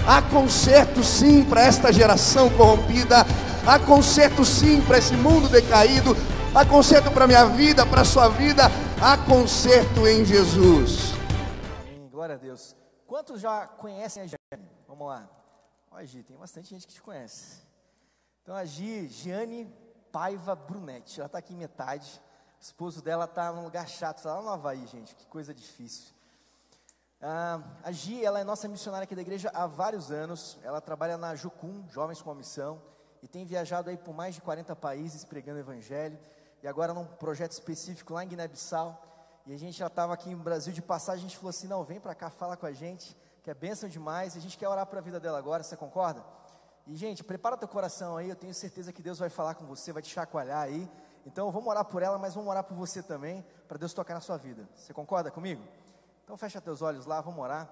Há conserto sim para esta geração corrompida. Há conserto sim para esse mundo decaído. Há conserto para a minha vida, para a sua vida. Há conserto em Jesus. Amém, glória a Deus. Quantos já conhecem a Giane? Vamos lá. Ó, Gi, tem bastante gente que te conhece. Então a Giane Paiva Brunetti, ela está aqui em metade. O esposo dela está num lugar chato, está lá no Havaí, gente, que coisa difícil. A Gi, ela é nossa missionária aqui da igreja há vários anos. Ela trabalha na Jucum, Jovens com a Missão, e tem viajado aí por mais de 40 países pregando o evangelho, e agora num projeto específico lá em Guiné-Bissau. E a gente já estava aqui no Brasil de passagem, a gente falou assim, não, vem para cá, fala com a gente, que é bênção demais, e a gente quer orar para a vida dela agora, você concorda? E gente, prepara teu coração aí, eu tenho certeza que Deus vai falar com você, vai te chacoalhar aí. Então vamos orar por ela, mas vamos orar por você também, para Deus tocar na sua vida. Você concorda comigo? Então fecha teus olhos lá, vamos orar.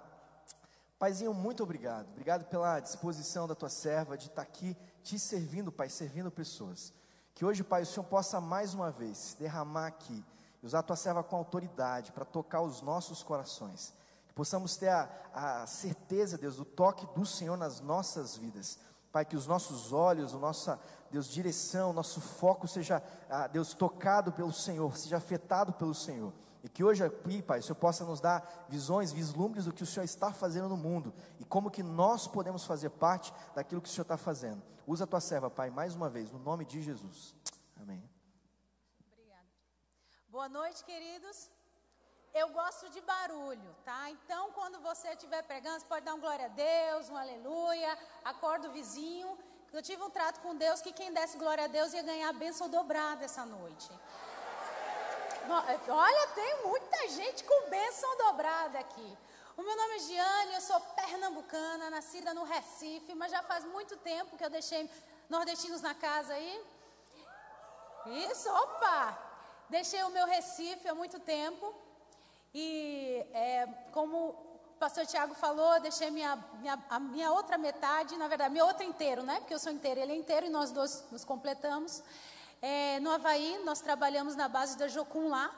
Paizinho, muito obrigado. Obrigado pela disposição da tua serva de estar aqui te servindo, Pai, servindo pessoas. Que hoje, Pai, o Senhor possa mais uma vez derramar aqui, usar a tua serva com autoridade para tocar os nossos corações. Que possamos ter a certeza, Deus, do toque do Senhor nas nossas vidas. Pai, que os nossos olhos, o nosso, Deus, direção, o nosso foco seja, Deus, tocado pelo Senhor, seja afetado pelo Senhor. E que hoje aqui, Pai, o Senhor possa nos dar visões, vislumbres do que o Senhor está fazendo no mundo. E como que nós podemos fazer parte daquilo que o Senhor está fazendo. Usa a tua serva, Pai, mais uma vez, no nome de Jesus. Amém. Obrigada. Boa noite, queridos. Eu gosto de barulho, tá? Então, quando você estiver pregando, você pode dar um glória a Deus, um aleluia, acorda o vizinho. Eu tive um trato com Deus que quem desse glória a Deus ia ganhar a bênção dobrada essa noite. Olha, tem muita gente com bênção dobrada aqui. O meu nome é Giane, eu sou pernambucana, nascida no Recife, mas já faz muito tempo que eu deixei nordestinos na casa aí. Isso, opa! Deixei o meu Recife há muito tempo. E como o pastor Tiago falou, eu deixei a minha outra metade, na verdade, meu outro inteiro, né? Porque eu sou inteira, ele é inteiro e nós dois nos completamos. No Havaí, nós trabalhamos na base da Jocum lá.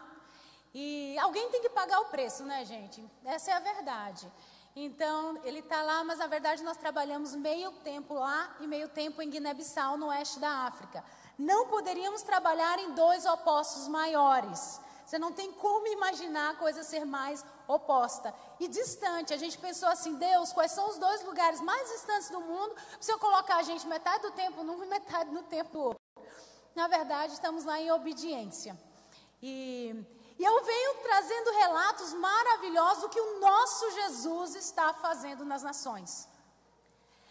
E alguém tem que pagar o preço, né, gente? Essa é a verdade. Então, ele está lá, mas na verdade nós trabalhamos meio tempo lá e meio tempo em Guiné-Bissau, no oeste da África. Não poderíamos trabalhar em dois opostos maiores. Você não tem como imaginar a coisa ser mais oposta. E distante, a gente pensou assim, Deus, quais são os dois lugares mais distantes do mundo, se eu colocar a gente metade do tempo num e metade no tempo do outro. Na verdade, estamos lá em obediência. E eu venho trazendo relatos maravilhosos do que o nosso Jesus está fazendo nas nações.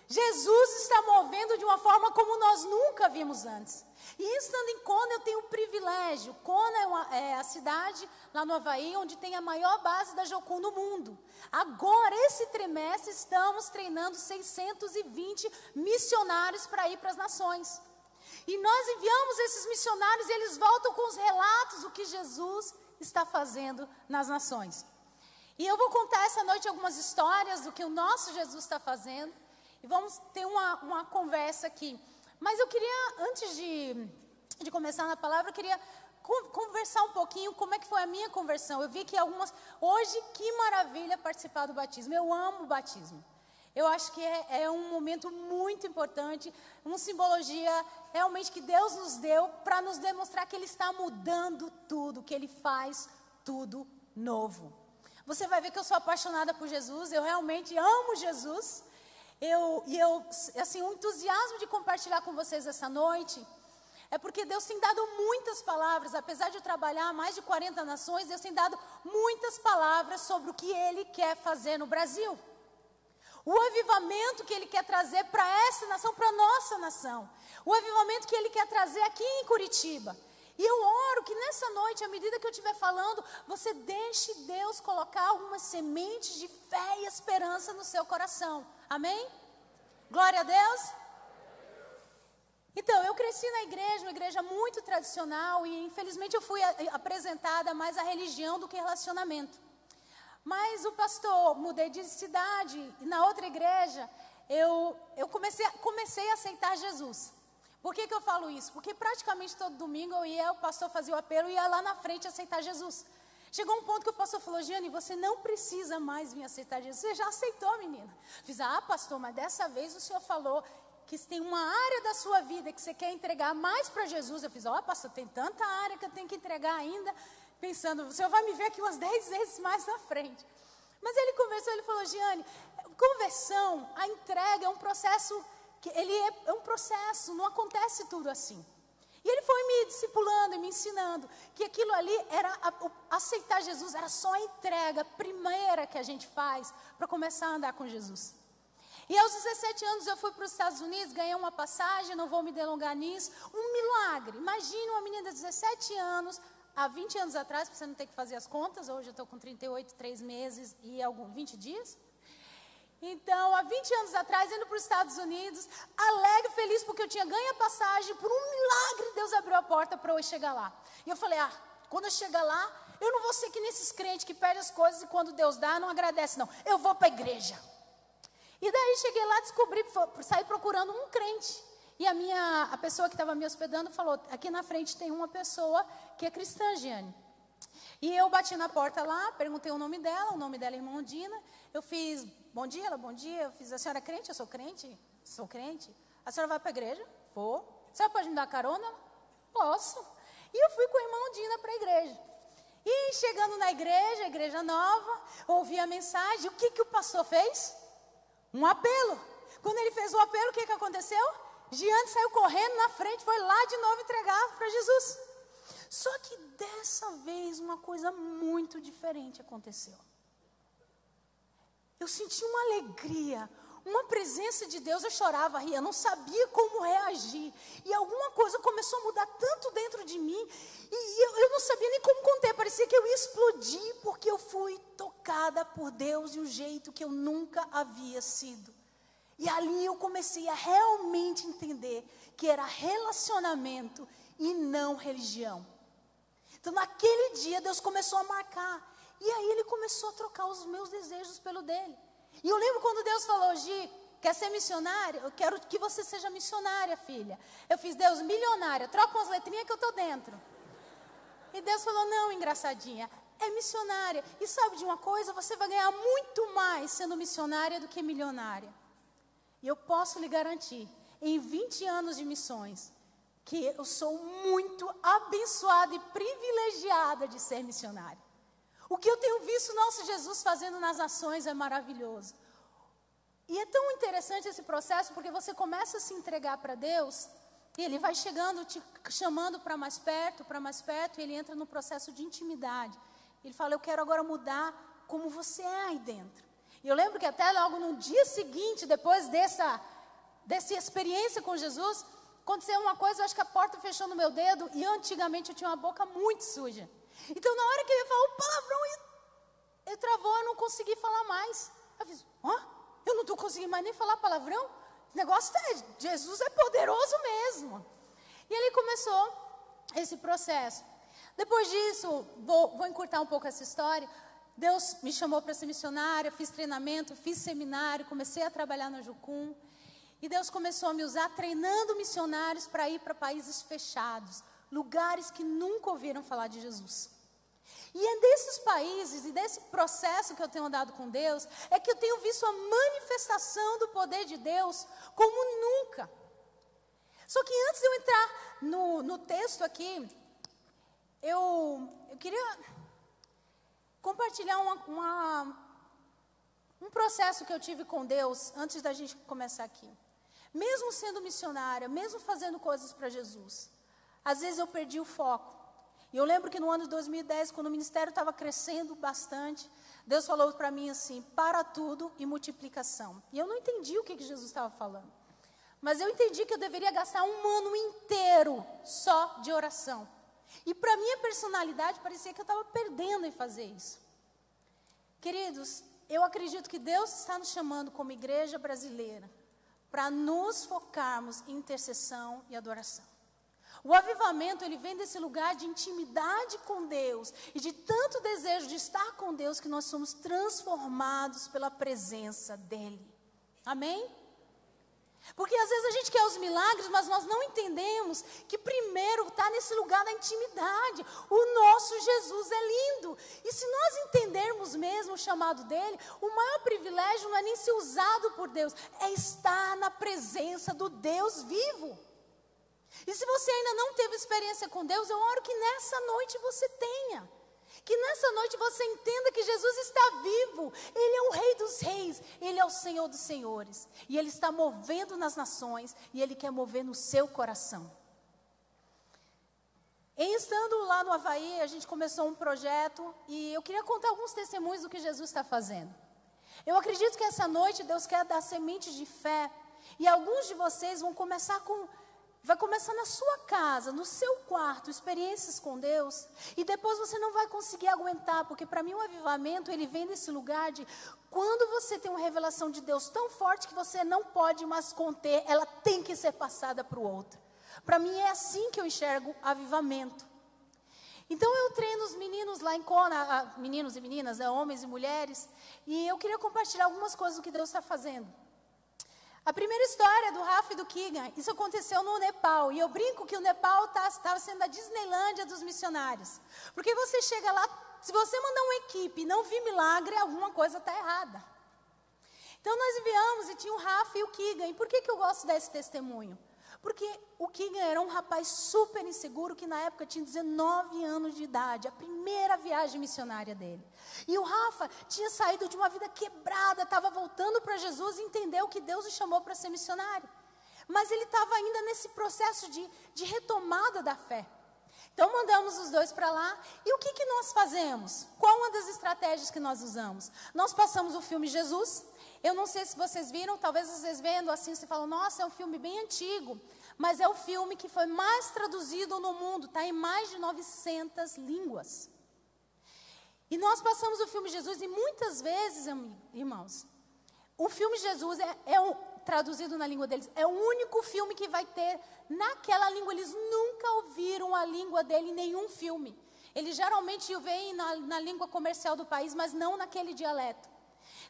Jesus está movendo de uma forma como nós nunca vimos antes. E estando em Kona, eu tenho o privilégio. Kona é a cidade lá no Havaí, onde tem a maior base da Jocum no mundo. Agora, esse trimestre, estamos treinando 620 missionários para ir para as nações. E nós enviamos esses missionários e eles voltam com os relatos do que Jesus está fazendo nas nações. E eu vou contar essa noite algumas histórias do que o nosso Jesus está fazendo. E vamos ter uma conversa aqui. Mas eu queria, antes de começar na palavra, eu queria conversar um pouquinho como é que foi a minha conversão. Eu vi que hoje, que maravilha participar do batismo. Eu amo o batismo. Eu acho que é um momento muito importante, uma simbologia realmente que Deus nos deu para nos demonstrar que Ele está mudando tudo, que Ele faz tudo novo. Você vai ver que eu sou apaixonada por Jesus, eu realmente amo Jesus. Assim, o entusiasmo de compartilhar com vocês essa noite é porque Deus tem dado muitas palavras, apesar de eu trabalhar em mais de 40 nações, Deus tem dado muitas palavras sobre o que Ele quer fazer no Brasil. O avivamento que Ele quer trazer para essa nação, para a nossa nação. O avivamento que Ele quer trazer aqui em Curitiba. E eu oro que nessa noite, à medida que eu estiver falando, você deixe Deus colocar algumas sementes de fé e esperança no seu coração. Amém? Glória a Deus. Então, eu cresci na igreja, uma igreja muito tradicional, e infelizmente eu fui apresentada mais à religião do que relacionamento. Mas o pastor, mudei de cidade, e na outra igreja, eu comecei a aceitar Jesus. Por que eu falo isso? Porque praticamente todo domingo o pastor fazia o apelo e ia lá na frente aceitar Jesus. Chegou um ponto que o pastor falou, Giane, você não precisa mais vir aceitar Jesus. Você já aceitou, menina. Fiz, pastor, mas dessa vez o senhor falou que se tem uma área da sua vida que você quer entregar mais para Jesus. Eu fiz, pastor, tem tanta área que eu tenho que entregar ainda. Pensando, o senhor vai me ver aqui umas 10 vezes mais na frente. Mas ele conversou, ele falou, Giane, conversão, a entrega é um processo, é um processo, não acontece tudo assim. E ele foi me discipulando e me ensinando que aquilo ali era, aceitar Jesus era só a entrega primeira que a gente faz para começar a andar com Jesus. E aos 17 anos eu fui para os Estados Unidos, ganhei uma passagem, não vou me delongar nisso, um milagre. Imagina uma menina de 17 anos, há 20 anos atrás, para você não ter que fazer as contas, hoje eu estou com 38, 3 meses e 20 dias. Então, há 20 anos atrás, indo para os Estados Unidos, alegre, feliz, porque eu tinha ganho a passagem, por um milagre, Deus abriu a porta para eu chegar lá. E eu falei, quando eu chegar lá, eu não vou ser que nesses crentes que perdem as coisas e quando Deus dá, não agradece não. Eu vou para a igreja. E daí cheguei lá, descobri, saí procurando um crente. E a pessoa que estava me hospedando falou, aqui na frente tem uma pessoa que é cristã, Giane. E eu bati na porta lá, perguntei o nome dela é irmã Ondina. Eu fiz, bom dia, ela, bom dia. Eu fiz, a senhora é crente? Eu sou crente. Sou crente. A senhora vai para a igreja? Vou. A senhora pode me dar carona? Posso. E eu fui com a irmã Ondina para a igreja. E chegando na igreja, igreja nova, ouvi a mensagem. O que o pastor fez? Um apelo. Quando ele fez o apelo, o que aconteceu? Giane saiu correndo na frente, foi lá de novo entregar para Jesus. Só que dessa vez uma coisa muito diferente aconteceu. Eu senti uma alegria, uma presença de Deus, eu chorava, ria, não sabia como reagir. E alguma coisa começou a mudar tanto dentro de mim, e eu não sabia nem como conter, parecia que eu ia explodir, porque eu fui tocada por Deus de um jeito que eu nunca havia sido. E ali eu comecei a realmente entender que era relacionamento e não religião. Então naquele dia Deus começou a marcar. E aí Ele começou a trocar os meus desejos pelo dele. E eu lembro quando Deus falou, Gi, quer ser missionária? Eu quero que você seja missionária, filha. Eu fiz, Deus, milionária, troca umas letrinhas que eu estou dentro. E Deus falou, não, engraçadinha, é missionária. E sabe de uma coisa? Você vai ganhar muito mais sendo missionária do que milionária. E eu posso lhe garantir, em 20 anos de missões, que eu sou muito abençoada e privilegiada de ser missionária. O que eu tenho visto o nosso Jesus fazendo nas nações é maravilhoso. E é tão interessante esse processo, porque você começa a se entregar para Deus, e Ele vai chegando, te chamando para mais perto, e Ele entra no processo de intimidade. Ele fala, eu quero agora mudar como você é aí dentro. E eu lembro que até logo no dia seguinte, depois dessa experiência com Jesus, aconteceu uma coisa, eu acho que a porta fechou no meu dedo, e antigamente eu tinha uma boca muito suja. Então na hora que eu ia falar o palavrão, ele travou, eu não consegui falar mais. Eu fiz, eu não estou conseguindo mais nem falar palavrão? O negócio Jesus é poderoso mesmo. E ele começou esse processo. Depois disso, vou encurtar um pouco essa história. Deus me chamou para ser missionária, fiz treinamento, fiz seminário, comecei a trabalhar na Jucum. E Deus começou a me usar treinando missionários para ir para países fechados, lugares que nunca ouviram falar de Jesus. E é desses países e desse processo que eu tenho andado com Deus, é que eu tenho visto a manifestação do poder de Deus como nunca. Só que antes de eu entrar no texto aqui, eu queria compartilhar um processo que eu tive com Deus antes da gente começar aqui. Mesmo sendo missionária, mesmo fazendo coisas para Jesus, às vezes eu perdi o foco. E eu lembro que no ano de 2010, quando o ministério estava crescendo bastante, Deus falou para mim assim, para tudo e multiplicação. E eu não entendi o que Jesus estava falando. Mas eu entendi que eu deveria gastar um ano inteiro só de oração. E para minha personalidade, parecia que eu estava perdendo em fazer isso. Queridos, eu acredito que Deus está nos chamando como igreja brasileira para nos focarmos em intercessão e adoração. O avivamento, ele vem desse lugar de intimidade com Deus e de tanto desejo de estar com Deus que nós somos transformados pela presença dEle. Amém? Porque às vezes a gente quer os milagres, mas nós não entendemos que primeiro está nesse lugar da intimidade. O nosso Jesus é lindo. E se nós entendermos mesmo o chamado dele, o maior privilégio não é nem ser usado por Deus, é estar na presença do Deus vivo. E se você ainda não teve experiência com Deus, eu oro que nessa noite você tenha. Que nessa noite você entenda que Jesus está vivo. Ele é o Rei dos Reis, Ele é o Senhor dos Senhores. E Ele está movendo nas nações e Ele quer mover no seu coração. Estando lá no Havaí, a gente começou um projeto e eu queria contar alguns testemunhos do que Jesus está fazendo. Eu acredito que essa noite Deus quer dar sementes de fé e alguns de vocês vão começar vai começar na sua casa, no seu quarto, experiências com Deus. E depois você não vai conseguir aguentar, porque para mim o avivamento, ele vem desse lugar de quando você tem uma revelação de Deus tão forte que você não pode mais conter, ela tem que ser passada para o outro. Para mim é assim que eu enxergo avivamento. Então eu treino os meninos lá em Kona, meninos e meninas, homens e mulheres, e eu queria compartilhar algumas coisas do que Deus está fazendo. A primeira história do Rafa e do Keegan, isso aconteceu no Nepal. E eu brinco que o Nepal estava sendo a Disneylândia dos missionários. Porque você chega lá, se você mandar uma equipe e não vir milagre, alguma coisa está errada. Então nós enviamos e tinha o Rafa e o Keegan. E por que eu gosto desse testemunho? Porque o Keegan era um rapaz super inseguro que na época tinha 19 anos de idade, a primeira viagem missionária dele. E o Rafa tinha saído de uma vida quebrada, estava voltando para Jesus e entendeu que Deus o chamou para ser missionário. Mas ele estava ainda nesse processo de retomada da fé. Então mandamos os dois para lá. E o que nós fazemos? Qual uma das estratégias que nós usamos? Nós passamos o filme Jesus. Eu não sei se vocês viram, talvez vocês vendo assim, você falam, nossa, é um filme bem antigo. Mas é o filme que foi mais traduzido no mundo, está em mais de 900 línguas. E nós passamos o filme Jesus e muitas vezes, irmãos, o filme Jesus traduzido na língua deles, é o único filme que vai ter naquela língua. Eles nunca ouviram a língua dele em nenhum filme. Eles geralmente o veem na língua comercial do país, mas não naquele dialeto.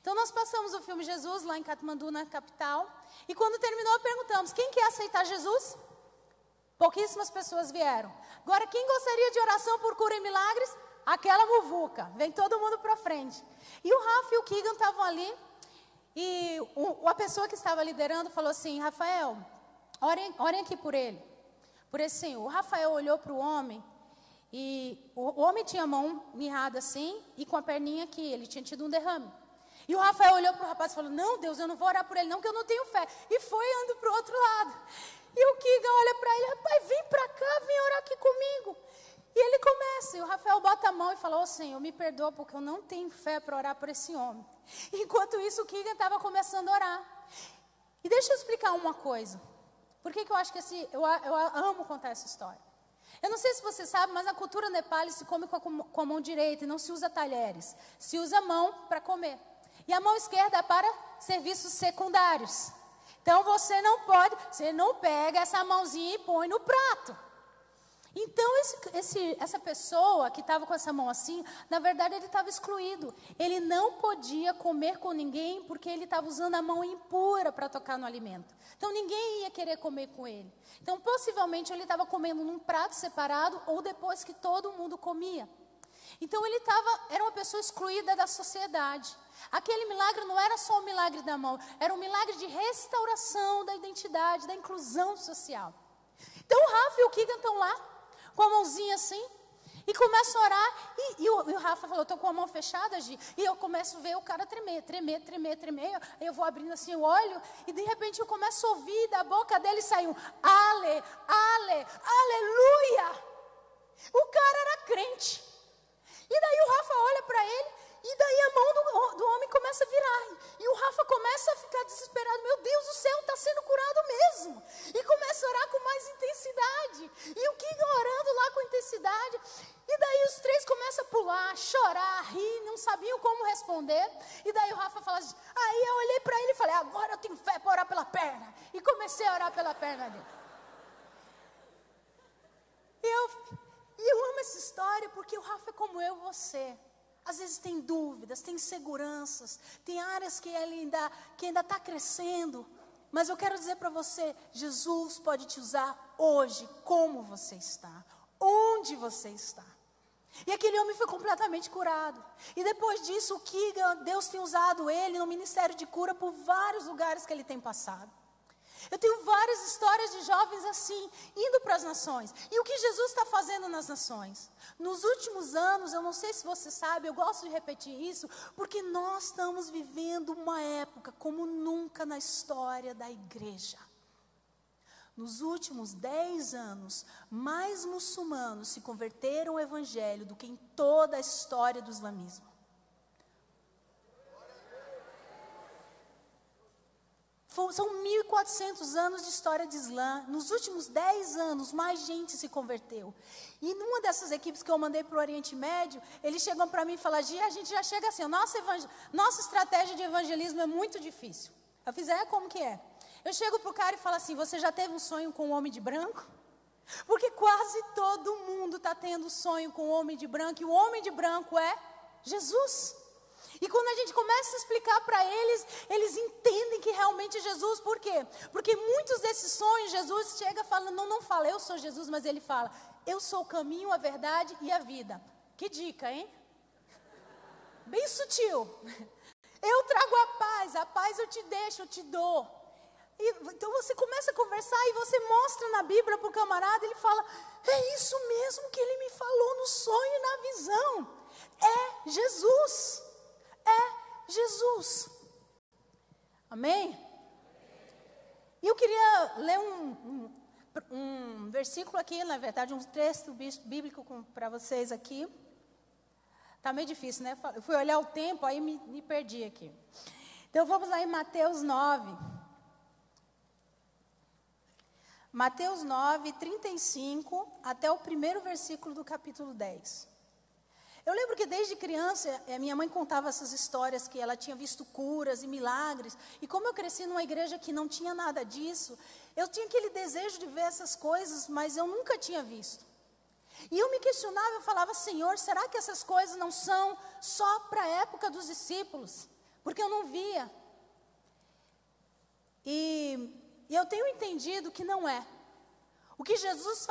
Então nós passamos o filme Jesus lá em Katmandu, na capital, e quando terminou perguntamos, quem quer aceitar Jesus? Pouquíssimas pessoas vieram. Agora, quem gostaria de oração por cura e milagres? Aquela muvuca, vem todo mundo para frente. E o Rafa e o Keegan estavam ali, e a pessoa que estava liderando falou assim, Rafael, orem aqui por ele, por esse senhor. O Rafael olhou para o homem, e o homem tinha a mão mirrada assim, e com a perninha aqui, ele tinha tido um derrame. E o Rafael olhou para o rapaz e falou, não, Deus, eu não vou orar por ele não, porque eu não tenho fé. E foi andando para o outro lado. E o Keegan olha para ele, rapaz, vem para cá, vem orar aqui comigo. E ele começa, e o Rafael bota a mão e fala, Senhor, me perdoa, porque eu não tenho fé para orar por esse homem. Enquanto isso, o Keegan estava começando a orar. E deixa eu explicar uma coisa. Por que eu acho que eu amo contar essa história? Eu não sei se você sabe, mas na cultura nepal se come com a mão direita e não se usa talheres. Se usa a mão para comer. E a mão esquerda é para serviços secundários. Então você não pega essa mãozinha e põe no prato. Então essa pessoa que estava com essa mão assim, na verdade ele estava excluído. Ele não podia comer com ninguém porque ele estava usando a mão impura para tocar no alimento. Então ninguém ia querer comer com ele. Então possivelmente ele estava comendo num prato separado ou depois que todo mundo comia. Então era uma pessoa excluída da sociedade. Aquele milagre não era só o milagre da mão, era um milagre de restauração da identidade, da inclusão social. Então o Rafa e o Keegan estão lá, com a mãozinha assim, e começam a orar, e o Rafa falou, estou com a mão fechada, Gi, e eu começo a ver o cara tremer, aí eu vou abrindo assim o olho, e de repente eu começo a ouvir, da boca dele sai um aleluia. O cara era crente. E daí o Rafa olha para ele, e daí a mão do homem começa a virar. E o Rafa começa a ficar desesperado. Meu Deus do céu, está sendo curado mesmo. E começa a orar com mais intensidade. E o Keegan orando lá com intensidade. E daí os três começam a pular, chorar, rir, não sabiam como responder. E daí o Rafa fala assim, aí eu olhei para ele e falei, agora eu tenho fé para orar pela perna. E comecei a orar pela perna dele. E eu amo essa história porque o Rafa é como eu e você. Às vezes tem dúvidas, tem inseguranças, tem áreas que ele ainda está crescendo. Mas eu quero dizer para você, Jesus pode te usar hoje, como você está, onde você está. E aquele homem foi completamente curado. E depois disso, o Keegan, Deus tem usado ele no ministério de cura por vários lugares que ele tem passado. Eu tenho várias histórias de jovens assim, indo para as nações. E o que Jesus está fazendo nas nações? Nos últimos anos, eu não sei se você sabe, eu gosto de repetir isso, porque nós estamos vivendo uma época como nunca na história da igreja. Nos últimos 10 anos, mais muçulmanos se converteram ao evangelho do que em toda a história do islamismo. São 1.400 anos de história de Islã. Nos últimos 10 anos, mais gente se converteu. E numa dessas equipes que eu mandei para o Oriente Médio, eles chegam para mim e falam, Gia, a gente já chega assim, nossa estratégia de evangelismo é muito difícil. Eu fiz, como que é? Eu chego para o cara e falo assim, você já teve um sonho com um homem de branco? Porque quase todo mundo está tendo sonho com um homem de branco, e o homem de branco é Jesus. E quando a gente começa a explicar para eles, eles entendem que realmente é Jesus. Por quê? Porque muitos desses sonhos, Jesus chega falando, não fala, eu sou Jesus, mas ele fala, eu sou o caminho, a verdade e a vida. Que dica, hein? Bem sutil. Eu trago a paz eu te deixo, eu te dou. Então você começa a conversar e você mostra na Bíblia para o camarada, ele fala, é isso mesmo que ele me falou no sonho e na visão. É Jesus. É Jesus. Amém? E eu queria ler um versículo aqui, na verdade, um texto bíblico para vocês aqui. Está meio difícil, né? Eu fui olhar o tempo, aí me perdi aqui. Então vamos lá em Mateus 9. Mateus 9, 35 até o primeiro versículo do capítulo 10. Eu lembro que desde criança, minha mãe contava essas histórias que ela tinha visto curas e milagres. E como eu cresci numa igreja que não tinha nada disso, eu tinha aquele desejo de ver essas coisas, mas eu nunca tinha visto. E eu me questionava, eu falava, Senhor, será que essas coisas não são só para a época dos discípulos? Porque eu não via. E eu tenho entendido que não é. O que Jesus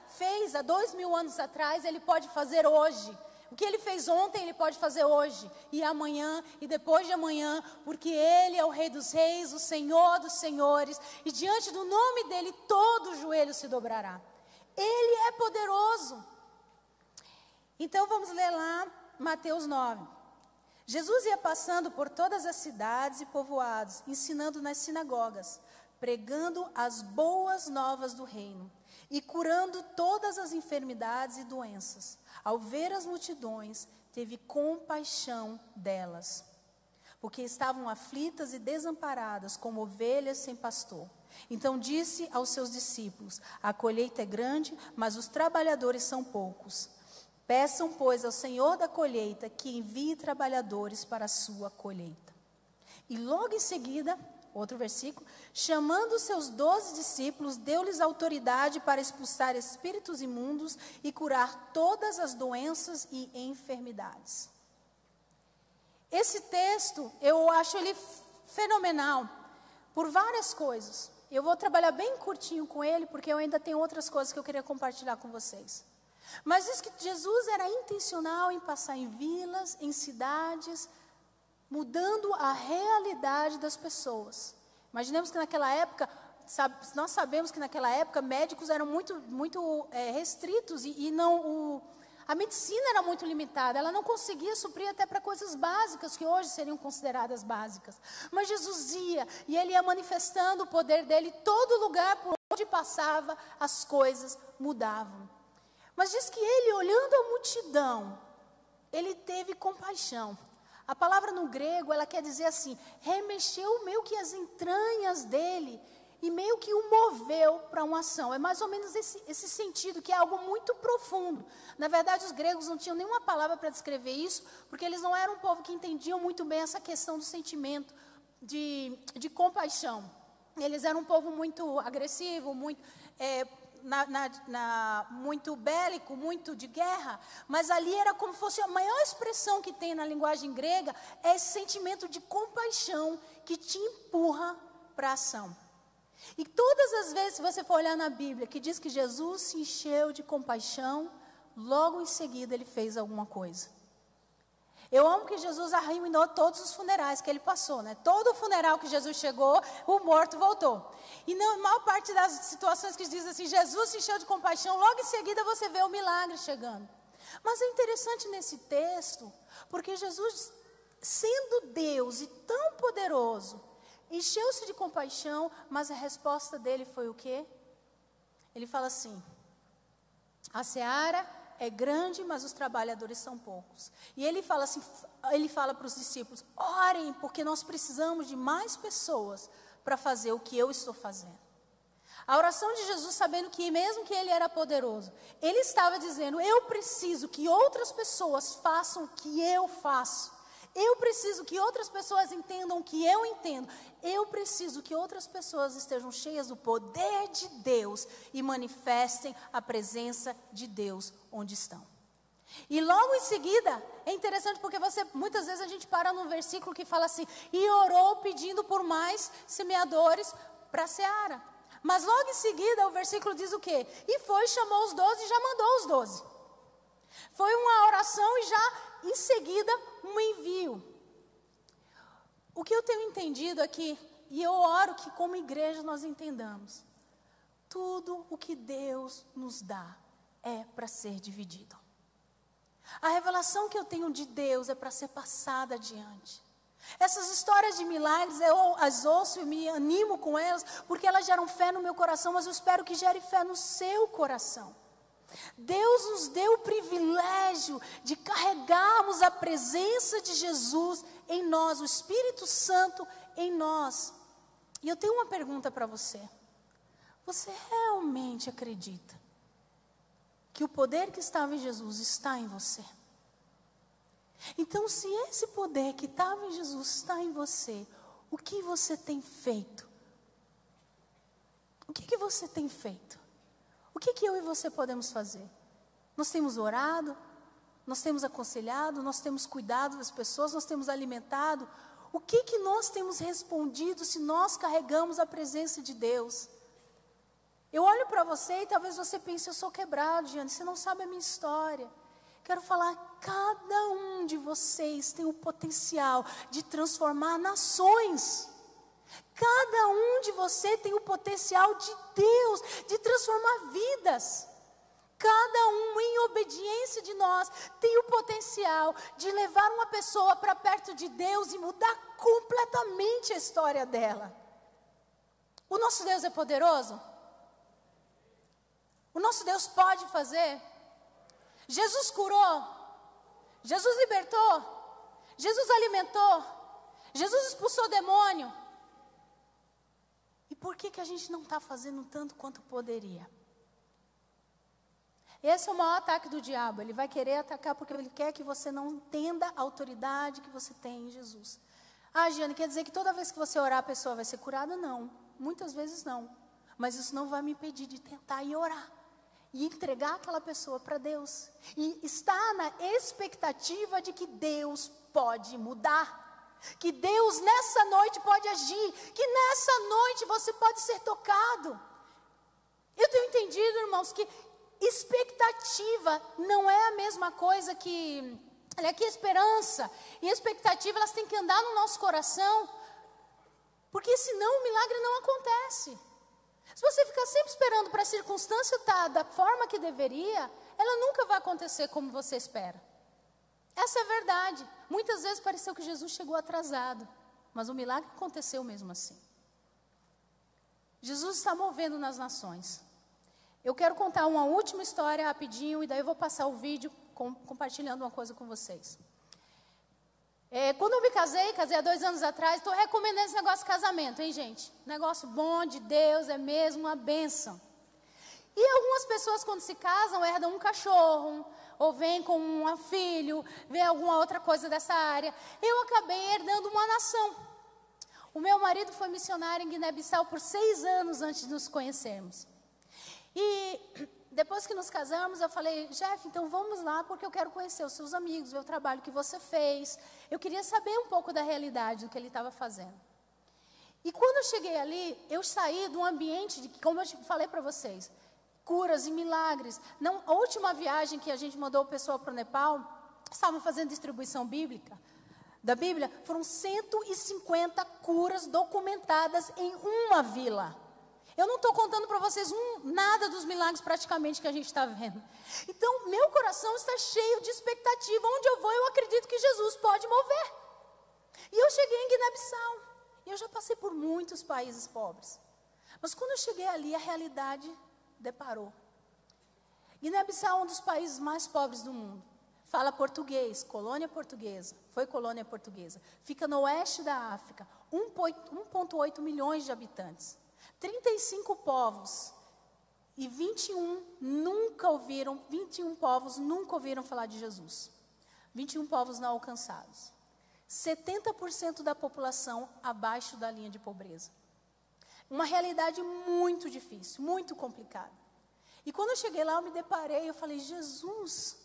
fez há 2000 anos atrás, Ele pode fazer hoje. O que Ele fez ontem, Ele pode fazer hoje, e amanhã, e depois de amanhã, porque Ele é o Rei dos Reis, o Senhor dos Senhores, e diante do nome dEle, todo joelho se dobrará. Ele é poderoso. Então vamos ler lá, Mateus 9. Jesus ia passando por todas as cidades e povoados, ensinando nas sinagogas, pregando as boas novas do reino e curando todas as enfermidades e doenças. Ao ver as multidões, teve compaixão delas, porque estavam aflitas e desamparadas, como ovelhas sem pastor. Então disse aos seus discípulos, a colheita é grande, mas os trabalhadores são poucos. Peçam, pois, ao Senhor da colheita que envie trabalhadores para a sua colheita. E logo em seguida, outro versículo, chamando os seus 12 discípulos, deu-lhes autoridade para expulsar espíritos imundos e curar todas as doenças e enfermidades. Esse texto, eu acho ele fenomenal, por várias coisas. Eu vou trabalhar bem curtinho com ele, porque eu ainda tenho outras coisas que eu queria compartilhar com vocês. Mas diz que Jesus era intencional em passar em vilas, em cidades, mudando a realidade das pessoas. Imaginemos que naquela época, nós sabemos que naquela época médicos eram muito restritos e a medicina era muito limitada, ela não conseguia suprir até para coisas básicas que hoje seriam consideradas básicas. Mas Jesus ia e Ele ia manifestando o poder dEle, todo lugar por onde passava as coisas mudavam. Mas diz que Ele, olhando a multidão, Ele teve compaixão. A palavra no grego, ela quer dizer assim, remexeu meio que as entranhas dele e meio que o moveu para uma ação. É mais ou menos esse sentido, que é algo muito profundo. Na verdade, os gregos não tinham nenhuma palavra para descrever isso, porque eles não eram um povo que entendiam muito bem essa questão do sentimento de compaixão. Eles eram um povo muito agressivo, muito... muito bélico, muito de guerra, mas ali era como se fosse a maior expressão que tem na linguagem grega, é esse sentimento de compaixão que te empurra para a ação. E todas as vezes, se você for olhar na Bíblia, que diz que Jesus se encheu de compaixão, logo em seguida ele fez alguma coisa. Eu amo que Jesus arruinou todos os funerais que ele passou, né? Todo funeral que Jesus chegou, o morto voltou. E na maior parte das situações que diz assim, Jesus se encheu de compaixão, logo em seguida você vê o milagre chegando. Mas é interessante nesse texto, porque Jesus, sendo Deus e tão poderoso, encheu-se de compaixão, mas a resposta dele foi o quê? Ele fala assim, a seara é grande, mas os trabalhadores são poucos. E ele fala assim, ele fala para os discípulos, orem, porque nós precisamos de mais pessoas para fazer o que eu estou fazendo. A oração de Jesus, sabendo que mesmo que ele era poderoso, ele estava dizendo, eu preciso que outras pessoas façam o que eu faço. Eu preciso que outras pessoas entendam o que eu entendo. Eu preciso que outras pessoas estejam cheias do poder de Deus e manifestem a presença de Deus onde estão. E logo em seguida, é interessante porque muitas vezes a gente para num versículo que fala assim, e orou pedindo por mais semeadores para a seara. Mas logo em seguida o versículo diz o quê? E foi, chamou os 12 e já mandou os 12. Foi uma oração e já em seguida um envio. O que eu tenho entendido aqui, e eu oro que como igreja nós entendamos, tudo o que Deus nos dá é para ser dividido. A revelação que eu tenho de Deus é para ser passada adiante. Essas histórias de milagres, eu as ouço e me animo com elas, porque elas geram fé no meu coração, mas eu espero que gere fé no seu coração. Deus nos deu o privilégio de carregarmos a presença de Jesus em nós, o Espírito Santo em nós. E eu tenho uma pergunta para você. Você realmente acredita que o poder que estava em Jesus está em você? Então, se esse poder que estava em Jesus está em você, o que você tem feito? O que você tem feito? O que eu e você podemos fazer? Nós temos orado, nós temos aconselhado, nós temos cuidado das pessoas, nós temos alimentado. O que nós temos respondido se nós carregamos a presença de Deus? Eu olho para você e talvez você pense, eu sou quebrado, Giane, você não sabe a minha história. Quero falar, cada um de vocês tem o potencial de transformar nações. Cada um de vocês tem o potencial de Deus, de transformar vidas. Cada um, em obediência de nós, tem o potencial de levar uma pessoa para perto de Deus e mudar completamente a história dela. O nosso Deus é poderoso? O nosso Deus pode fazer? Jesus curou, Jesus libertou, Jesus alimentou, Jesus expulsou o demônio. E por que a gente não está fazendo tanto quanto poderia? Esse é o maior ataque do diabo. Ele vai querer atacar porque ele quer que você não entenda a autoridade que você tem em Jesus. Ah, Giane, quer dizer que toda vez que você orar a pessoa vai ser curada? Não, muitas vezes não. Mas isso não vai me impedir de tentar ir orar. E entregar aquela pessoa para Deus. E estar na expectativa de que Deus pode mudar. Que Deus nessa noite pode agir. Que nessa noite você pode ser tocado. Eu tenho entendido, irmãos, que expectativa não é a mesma coisa que... Olha aqui, esperança e expectativa, elas têm que andar no nosso coração. Porque senão o milagre não acontece. Se você ficar sempre esperando para a circunstância estar da forma que deveria, ela nunca vai acontecer como você espera. Essa é a verdade. Muitas vezes pareceu que Jesus chegou atrasado, mas o milagre aconteceu mesmo assim. Jesus está movendo nas nações. Eu quero contar uma última história rapidinho, e daí eu vou passar o vídeo compartilhando uma coisa com vocês. Quando eu me casei há 2 anos atrás, estou recomendando esse negócio de casamento, hein, gente? Negócio bom de Deus, é mesmo uma bênção. E algumas pessoas, quando se casam, herdam um cachorro, ou vêm com um filho, vem alguma outra coisa dessa área. Eu acabei herdando uma nação. O meu marido foi missionário em Guiné-Bissau por 6 anos antes de nos conhecermos. E depois que nos casamos, eu falei, Jeff, então vamos lá, porque eu quero conhecer os seus amigos, ver o trabalho que você fez. Eu queria saber um pouco da realidade do que ele estava fazendo. E quando eu cheguei ali, eu saí de um ambiente de, como eu falei para vocês, curas e milagres. Não, a última viagem que a gente mandou o pessoal para o Nepal, estavam fazendo distribuição bíblica, da Bíblia, foram 150 curas documentadas em uma vila. Eu não estou contando para vocês nada dos milagres praticamente que a gente está vendo. Então, meu coração está cheio de expectativa. Onde eu vou, eu acredito que Jesus pode mover. E eu cheguei em Guiné-Bissau. E eu já passei por muitos países pobres. Mas quando eu cheguei ali, a realidade deparou. Guiné-Bissau é um dos países mais pobres do mundo. Fala português, colônia portuguesa. Foi colônia portuguesa. Fica no oeste da África. 1,8 milhões de habitantes. 35 povos. E 21 povos nunca ouviram falar de Jesus. 21 povos não alcançados. 70% da população abaixo da linha de pobreza. Uma realidade muito difícil, muito complicada. E quando eu cheguei lá, eu me deparei, eu falei, Jesus,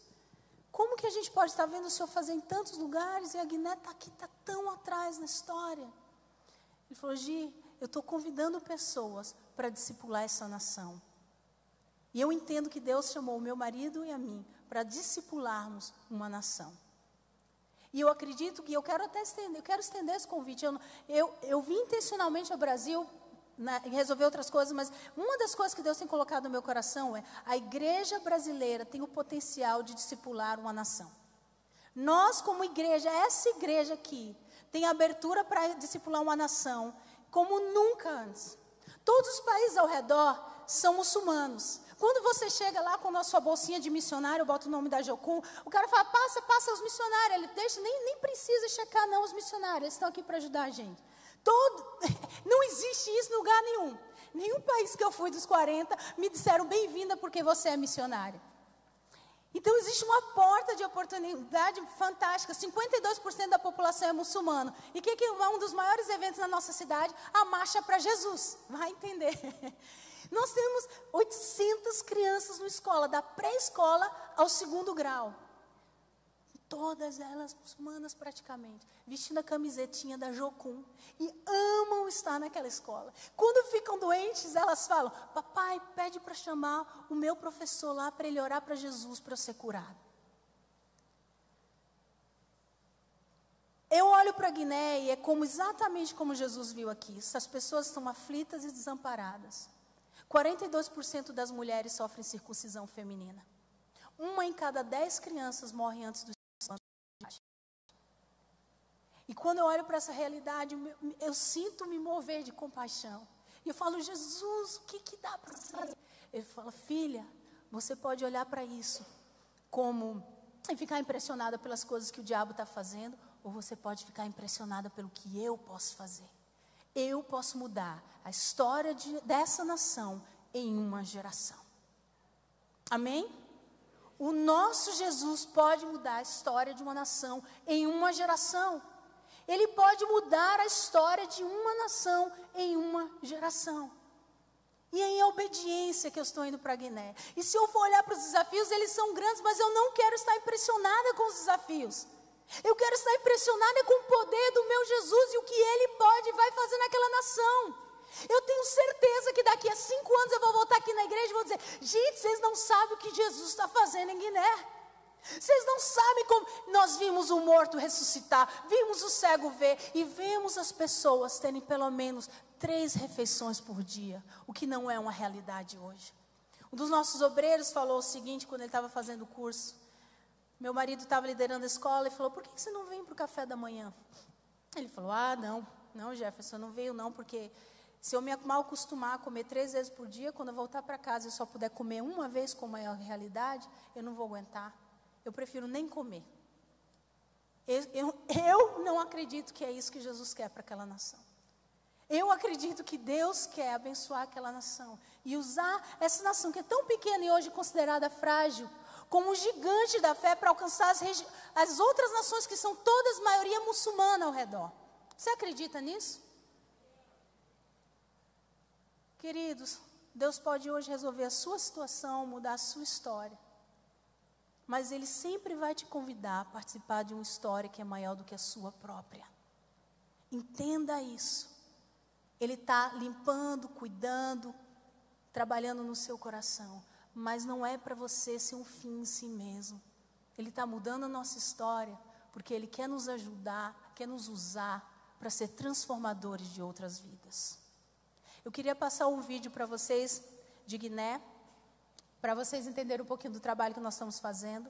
como que a gente pode estar vendo o Senhor fazer em tantos lugares e a Guiné está aqui, está tão atrás na história? Ele falou, Gi, eu estou convidando pessoas para discipular essa nação. E eu entendo que Deus chamou o meu marido e a mim para discipularmos uma nação. E eu acredito que eu quero estender esse convite. Eu vim intencionalmente ao Brasil resolver outras coisas, mas uma das coisas que Deus tem colocado no meu coração é a igreja brasileira tem o potencial de discipular uma nação. Nós, como igreja, essa igreja aqui, tem abertura para discipular uma nação como nunca antes. Todos os países ao redor são muçulmanos. Quando você chega lá com a sua bolsinha de missionário, bota o nome da Jocum, o cara fala, passa os missionários. Ele deixa, nem precisa checar não os missionários, eles estão aqui para ajudar a gente. Não existe isso em lugar nenhum. Nenhum país que eu fui dos 40 me disseram bem-vinda porque você é missionária. Então existe uma porta de oportunidade fantástica. 52% da população é muçulmana. E o que é um dos maiores eventos na nossa cidade? A Marcha para Jesus. Vai entender. Nós temos 800 crianças na escola, da pré-escola ao 2º grau. Todas elas muçulmanas praticamente, vestindo a camisetinha da Jocum. E amam estar naquela escola. Quando ficam doentes, elas falam, papai, pede para chamar o meu professor lá para ele orar para Jesus para eu ser curado. Eu olho para a Guiné e é exatamente como Jesus viu aqui. Essas pessoas estão aflitas e desamparadas. 42% das mulheres sofrem circuncisão feminina. 1 em cada 10 crianças morre antes dos 5 anos de idade. E quando eu olho para essa realidade, eu sinto me mover de compaixão. E eu falo, Jesus, o que dá para fazer? Ele fala, filha, você pode olhar para isso e ficar impressionada pelas coisas que o diabo está fazendo, ou você pode ficar impressionada pelo que eu posso fazer. Eu posso mudar a história dessa nação em uma geração. Amém? O nosso Jesus pode mudar a história de uma nação em uma geração. Ele pode mudar a história de uma nação em uma geração. E é em obediência que eu estou indo para a Guiné. E se eu for olhar para os desafios, eles são grandes, mas eu não quero estar impressionada com os desafios. Eu quero estar impressionada com o poder do meu Jesus e o que Ele pode e vai fazer naquela nação. Eu tenho certeza que daqui a 5 anos eu vou voltar aqui na igreja e vou dizer, gente, vocês não sabem o que Jesus está fazendo em Guiné. Vocês não sabem como nós vimos o morto ressuscitar, vimos o cego ver e vemos as pessoas terem pelo menos 3 refeições por dia, o que não é uma realidade hoje. Um dos nossos obreiros falou o seguinte quando ele estava fazendo o curso. Meu marido estava liderando a escola e falou, por que você não vem para o café da manhã? Ele falou, não Jefferson, eu não venho não, porque se eu me mal acostumar a comer 3 vezes por dia, quando eu voltar para casa e só puder comer uma vez, como é a realidade, eu não vou aguentar. Eu prefiro nem comer. Eu não acredito que é isso que Jesus quer para aquela nação. Eu acredito que Deus quer abençoar aquela nação e usar essa nação que é tão pequena e hoje considerada frágil, como um gigante da fé para alcançar as outras nações que são todas maioria muçulmana ao redor. Você acredita nisso? Queridos, Deus pode hoje resolver a sua situação, mudar a sua história. Mas Ele sempre vai te convidar a participar de uma história que é maior do que a sua própria. Entenda isso. Ele está limpando, cuidando, trabalhando no seu coração. Mas não é para você ser um fim em si mesmo. Ele está mudando a nossa história, porque Ele quer nos ajudar, quer nos usar para ser transformadores de outras vidas. Eu queria passar um vídeo para vocês de Guiné, para vocês entenderem um pouquinho do trabalho que nós estamos fazendo.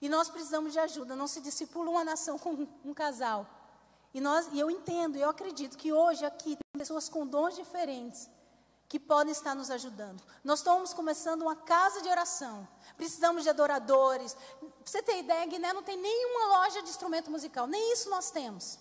E nós precisamos de ajuda, não se discipula uma nação com um casal. E eu entendo, eu acredito que hoje aqui tem pessoas com dons diferentes que podem estar nos ajudando. Nós estamos começando uma casa de oração. Precisamos de adoradores. Pra você ter ideia, Guiné não tem nenhuma loja de instrumento musical. Nem isso nós temos.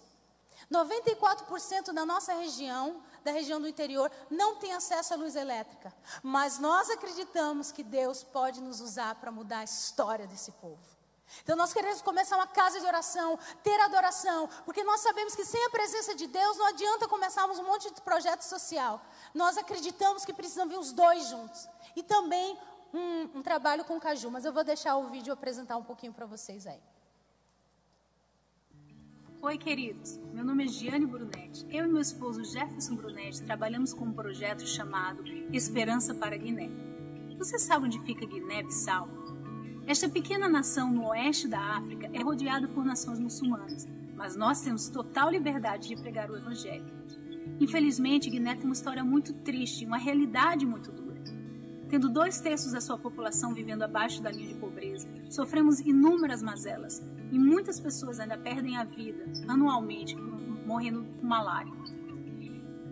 94% da nossa região, da região do interior, não tem acesso à luz elétrica. Mas nós acreditamos que Deus pode nos usar para mudar a história desse povo. Então nós queremos começar uma casa de oração, ter adoração, porque nós sabemos que sem a presença de Deus não adianta começarmos um monte de projeto social. Nós acreditamos que precisam vir os dois juntos. E também um trabalho com caju, mas eu vou deixar o vídeo apresentar um pouquinho para vocês aí. Oi, queridos. Meu nome é Giane Brunetti. Eu e meu esposo Jefferson Brunetti trabalhamos com um projeto chamado Esperança para Guiné. Você sabe onde fica Guiné-Bissau? Esta pequena nação no oeste da África é rodeada por nações muçulmanas, mas nós temos total liberdade de pregar o Evangelho. Infelizmente, Guiné tem uma história muito triste, uma realidade muito dura. Tendo 2/3 da sua população vivendo abaixo da linha de pobreza, sofremos inúmeras mazelas e muitas pessoas ainda perdem a vida anualmente morrendo com malária.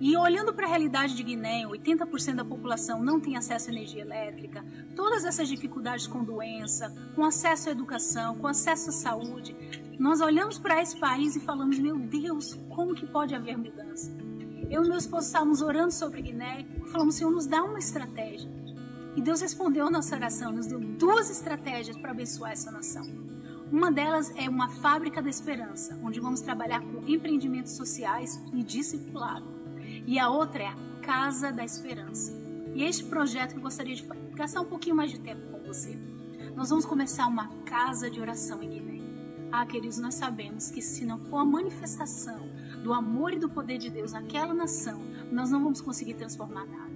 E olhando para a realidade de Guiné, 80% da população não tem acesso à energia elétrica, todas essas dificuldades com doença, com acesso à educação, com acesso à saúde, nós olhamos para esse país e falamos, meu Deus, como que pode haver mudança? Eu e meu esposo estávamos orando sobre Guiné e falamos, Senhor, nos dá uma estratégia. E Deus respondeu a nossa oração, nos deu 2 estratégias para abençoar essa nação. Uma delas é uma fábrica da esperança, onde vamos trabalhar com empreendimentos sociais e discipulado. E a outra é a Casa da Esperança. E este projeto que eu gostaria de gastar um pouquinho mais de tempo com você. Nós vamos começar uma casa de oração em Guiné. Queridos, nós sabemos que se não for a manifestação do amor e do poder de Deus naquela nação, nós não vamos conseguir transformar nada.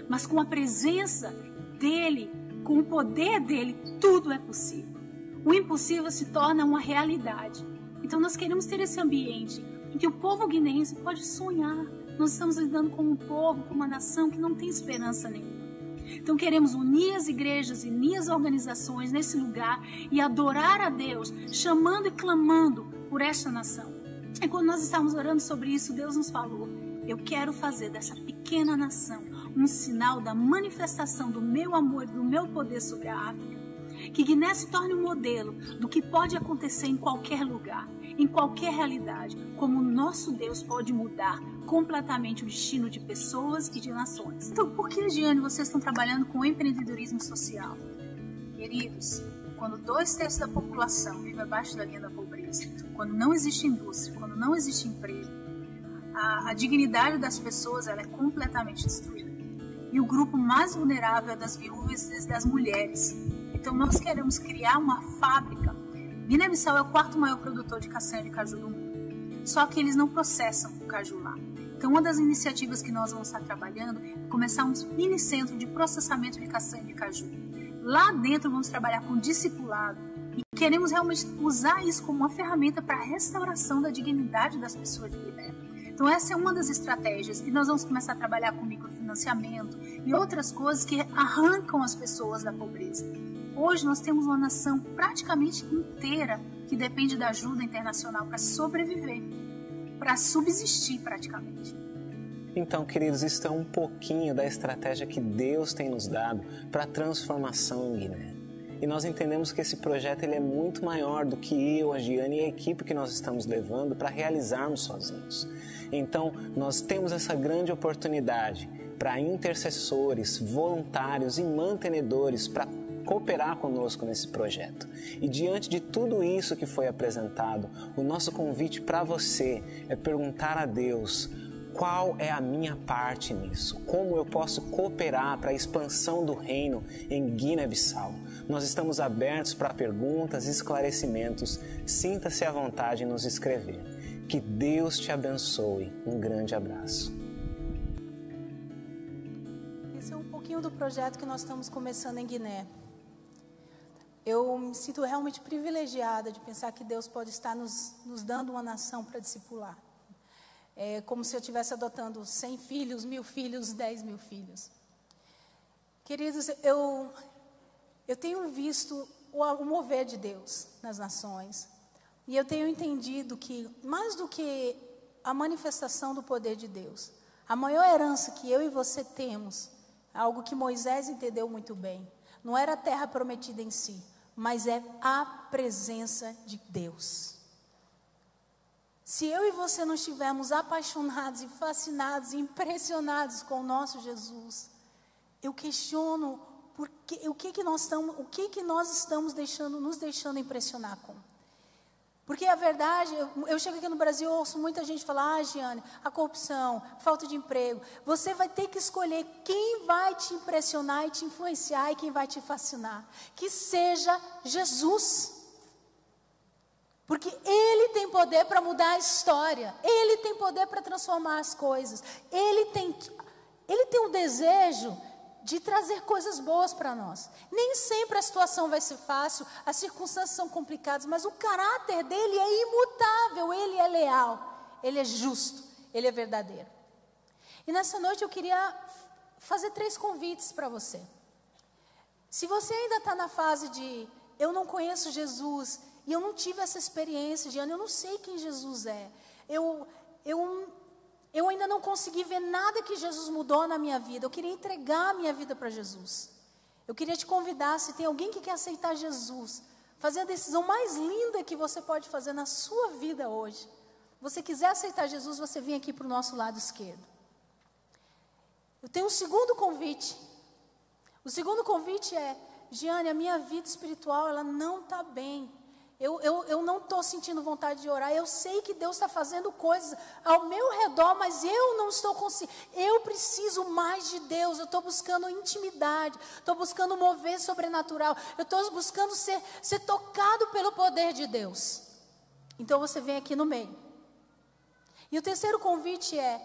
Mas com a presença dEle, com o poder dEle, tudo é possível. O impossível se torna uma realidade. Então nós queremos ter esse ambiente em que o povo guineense pode sonhar. Nós estamos lidando com um povo, com uma nação que não tem esperança nenhuma. Então queremos unir as igrejas e unir as organizações nesse lugar e adorar a Deus, chamando e clamando por esta nação. E quando nós estávamos orando sobre isso, Deus nos falou, eu quero fazer dessa pequena nação um sinal da manifestação do meu amor e do meu poder sobre a África. Que Guiné se torne um modelo do que pode acontecer em qualquer lugar, em qualquer realidade, como o nosso Deus pode mudar completamente o destino de pessoas e de nações. Então, por que, Giane, vocês estão trabalhando com empreendedorismo social? Queridos, quando 2/3 da população vive abaixo da linha da pobreza, quando não existe indústria, quando não existe emprego, a dignidade das pessoas ela é completamente destruída. E o grupo mais vulnerável é das viúvas e das mulheres. Então nós queremos criar uma fábrica. Guiné-Bissau é o 4º maior produtor de castanha de caju do mundo. Só que eles não processam o caju lá. Então uma das iniciativas que nós vamos estar trabalhando é começar um mini centro de processamento de castanha de caju. Lá dentro vamos trabalhar com discipulado. E queremos realmente usar isso como uma ferramenta para a restauração da dignidade das pessoas de Guiné. Então essa é uma das estratégias. E nós vamos começar a trabalhar com microfinanciamento e outras coisas que arrancam as pessoas da pobreza. Hoje nós temos uma nação praticamente inteira que depende da ajuda internacional para sobreviver, para subsistir praticamente. Então, queridos, isso é um pouquinho da estratégia que Deus tem nos dado para a transformação em Guiné. E nós entendemos que esse projeto ele é muito maior do que eu, a Giane e a equipe que nós estamos levando para realizarmos sozinhos. Então, nós temos essa grande oportunidade para intercessores, voluntários e mantenedores para cooperar conosco nesse projeto. E diante de tudo isso que foi apresentado, o nosso convite para você é perguntar a Deus qual é a minha parte nisso, como eu posso cooperar para a expansão do reino em Guiné-Bissau. Nós estamos abertos para perguntas e esclarecimentos, sinta-se à vontade em nos escrever. Que Deus te abençoe. Um grande abraço. Esse é um pouquinho do projeto que nós estamos começando em Guiné. Eu me sinto realmente privilegiada de pensar que Deus pode estar nos dando uma nação para discipular. É como se eu estivesse adotando 100 filhos, 1000 filhos, 10.000 filhos. Queridos, eu tenho visto o mover de Deus nas nações. E eu tenho entendido que, mais do que a manifestação do poder de Deus, a maior herança que eu e você temos, algo que Moisés entendeu muito bem, não era a terra prometida em si, mas é a presença de Deus. Se eu e você não estivermos apaixonados e fascinados e impressionados com o nosso Jesus, eu questiono o que nós estamos nos deixando impressionar com. Porque a verdade, eu chego aqui no Brasil e ouço muita gente falar, Giane, a corrupção, falta de emprego. Você vai ter que escolher quem vai te impressionar e te influenciar e quem vai te fascinar. Que seja Jesus. Porque Ele tem poder para mudar a história. Ele tem poder para transformar as coisas. Ele tem um desejo de trazer coisas boas para nós. Nem sempre a situação vai ser fácil, as circunstâncias são complicadas, mas o caráter dele é imutável, ele é leal, ele é justo, ele é verdadeiro. E nessa noite eu queria fazer 3 convites para você. Se você ainda está na fase de, eu não conheço Jesus, e eu não tive essa experiência, Diana, eu não sei quem Jesus é, eu ainda não consegui ver nada que Jesus mudou na minha vida. Eu queria entregar a minha vida para Jesus. Eu queria te convidar, se tem alguém que quer aceitar Jesus, fazer a decisão mais linda que você pode fazer na sua vida hoje. Você quiser aceitar Jesus, você vem aqui para o nosso lado esquerdo. Eu tenho um segundo convite. O segundo convite é, Giane, a minha vida espiritual, ela não está bem. Eu não estou sentindo vontade de orar. Eu sei que Deus está fazendo coisas ao meu redor, mas eu não estou conseguindo. Eu preciso mais de Deus. Eu estou buscando intimidade. Estou buscando mover sobrenatural. Eu estou buscando ser tocado pelo poder de Deus. Então você vem aqui no meio. E o terceiro convite é,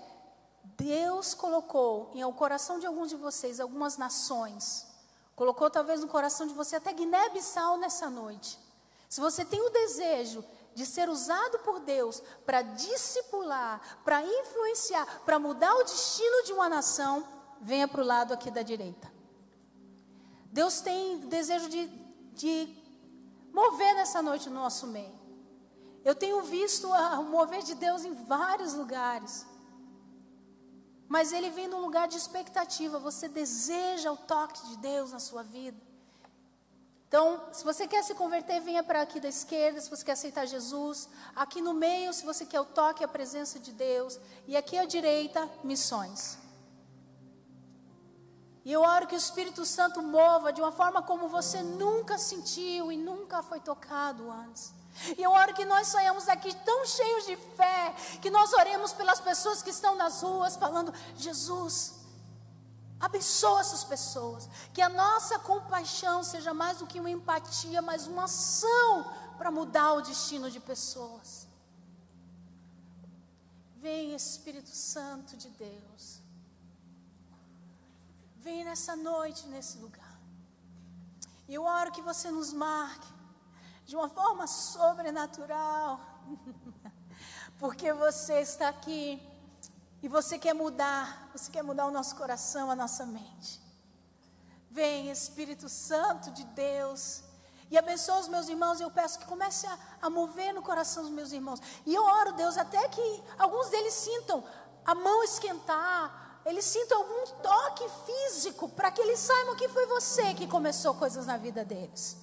Deus colocou em o coração de alguns de vocês, algumas nações, colocou talvez no coração de você até Guiné-Bissau nessa noite. Se você tem o desejo de ser usado por Deus para discipular, para influenciar, para mudar o destino de uma nação, venha para o lado aqui da direita. Deus tem desejo de mover nessa noite no nosso meio. Eu tenho visto o mover de Deus em vários lugares. Mas Ele vem num lugar de expectativa. Você deseja o toque de Deus na sua vida. Então, se você quer se converter, venha para aqui da esquerda, se você quer aceitar Jesus. Aqui no meio, se você quer o toque e a presença de Deus. E aqui à direita, missões. E eu oro que o Espírito Santo mova de uma forma como você nunca sentiu e nunca foi tocado antes. E eu oro que nós saímos daqui tão cheios de fé, que nós oremos pelas pessoas que estão nas ruas, falando, Jesus, abençoa essas pessoas, que a nossa compaixão seja mais do que uma empatia, mas uma ação para mudar o destino de pessoas. Vem Espírito Santo de Deus, vem nessa noite, nesse lugar. E eu oro que você nos marque de uma forma sobrenatural, porque você está aqui. E você quer mudar o nosso coração, a nossa mente. Vem Espírito Santo de Deus e abençoa os meus irmãos. Eu peço que comece a mover no coração dos meus irmãos. E eu oro, Deus, até que alguns deles sintam a mão esquentar, eles sintam algum toque físico, para que eles saibam que foi você que começou coisas na vida deles.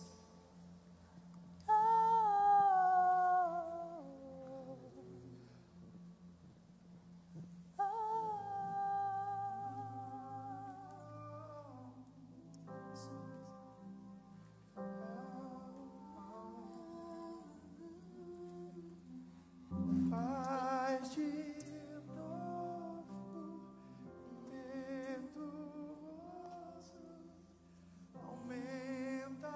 Aumenta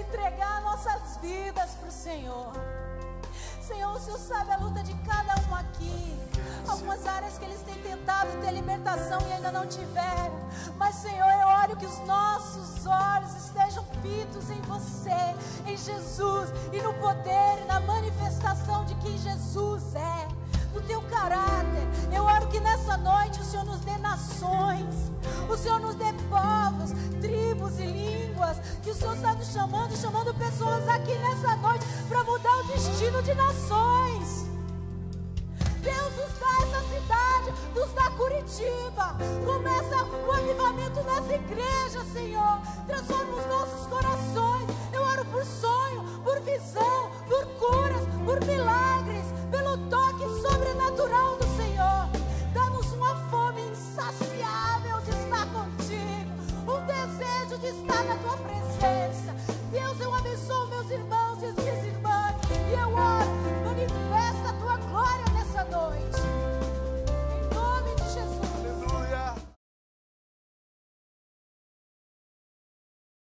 entregar nossas vidas para o Senhor. Senhor, o Senhor sabe a luta de cada um aqui. Algumas áreas que eles têm tentado ter libertação e ainda não tiveram. Mas, Senhor, eu oro que os nossos olhos estejam fitos em você, em Jesus, e no poder e na manifestação de quem Jesus é, do teu caráter. Eu oro que nessa noite o Senhor nos dê nações, o Senhor nos dê povos, tribos e línguas, que o Senhor está nos chamando pessoas aqui nessa noite para mudar o destino de nações. Deus, nos dá essa cidade, nos dá Curitiba. Começa o avivamento nessa igreja, Senhor. Transforma os nossos corações. Eu oro por sonho, por visão, por curas, por milagres, pelo toque sobrenatural do Senhor. Dá-nos uma fome insaciável de estar contigo, um desejo de estar na tua presença. Deus, eu abençoo meus irmãos